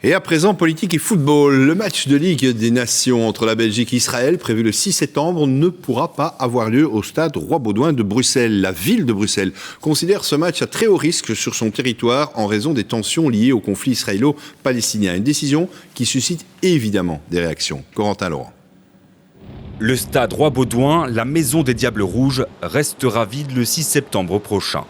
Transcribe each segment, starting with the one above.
Et à présent, politique et football. Le match de Ligue des Nations entre la Belgique et Israël, prévu le 6 septembre, ne pourra pas avoir lieu au stade Roi-Baudouin de Bruxelles. La ville de Bruxelles considère ce match à très haut risque sur son territoire en raison des tensions liées au conflit israélo-palestinien. Une décision qui suscite évidemment des réactions. Corentin Laurent. Le stade Roi-Baudouin, la maison des Diables Rouges, restera vide le 6 septembre prochain.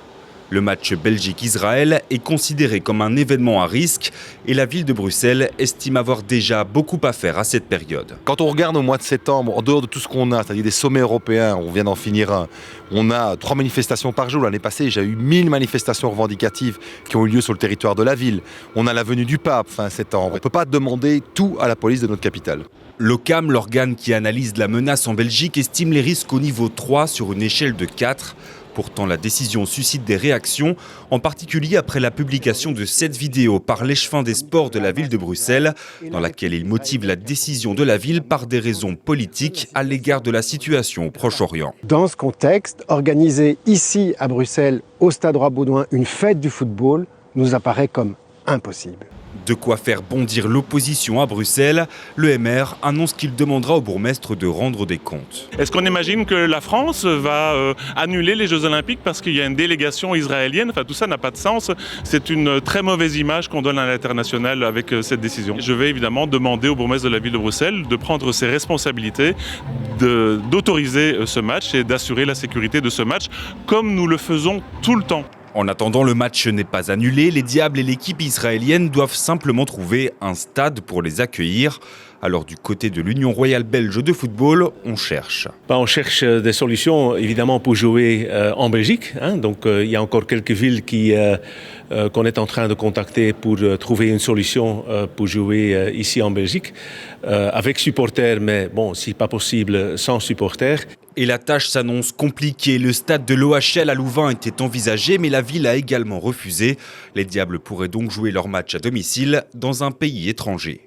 Le match Belgique-Israël est considéré comme un événement à risque et la ville de Bruxelles estime avoir déjà beaucoup à faire à cette période. Quand on regarde au mois de septembre, en dehors de tout ce qu'on a, c'est-à-dire des sommets européens, on vient d'en finir un, on a 3 manifestations par jour. L'année passée, j'ai eu 1000 manifestations revendicatives qui ont eu lieu sur le territoire de la ville. On a la venue du pape fin septembre. On ne peut pas demander tout à la police de notre capitale. L'OCAM, l'organe qui analyse la menace en Belgique, estime les risques au niveau 3 sur une échelle de 4. Pourtant, la décision suscite des réactions, en particulier après la publication de cette vidéo par l'échevin des sports de la ville de Bruxelles, dans laquelle il motive la décision de la ville par des raisons politiques à l'égard de la situation au Proche-Orient. Dans ce contexte, organiser ici à Bruxelles, au Stade Roi-Baudouin, une fête du football nous apparaît comme impossible. De quoi faire bondir l'opposition à Bruxelles, le MR annonce qu'il demandera au bourgmestre de rendre des comptes. Est-ce qu'on imagine que la France va annuler les Jeux Olympiques parce qu'il y a une délégation israélienne? Enfin, tout ça n'a pas de sens. C'est une très mauvaise image qu'on donne à l'international avec cette décision. Je vais évidemment demander au bourgmestre de la ville de Bruxelles de prendre ses responsabilités, d'autoriser ce match et d'assurer la sécurité de ce match comme nous le faisons tout le temps. En attendant, le match n'est pas annulé. Les Diables et l'équipe israélienne doivent simplement trouver un stade pour les accueillir. Alors du côté de l'Union royale belge de football, on cherche. On cherche des solutions évidemment pour jouer en Belgique. Donc il y a encore quelques villes qu'on est en train de contacter pour trouver une solution pour jouer ici en Belgique. Avec supporters, mais bon, si pas possible, sans supporters. Et la tâche s'annonce compliquée. Le stade de l'OHL à Louvain était envisagé, mais la ville a également refusé. Les Diables pourraient donc jouer leur match à domicile dans un pays étranger.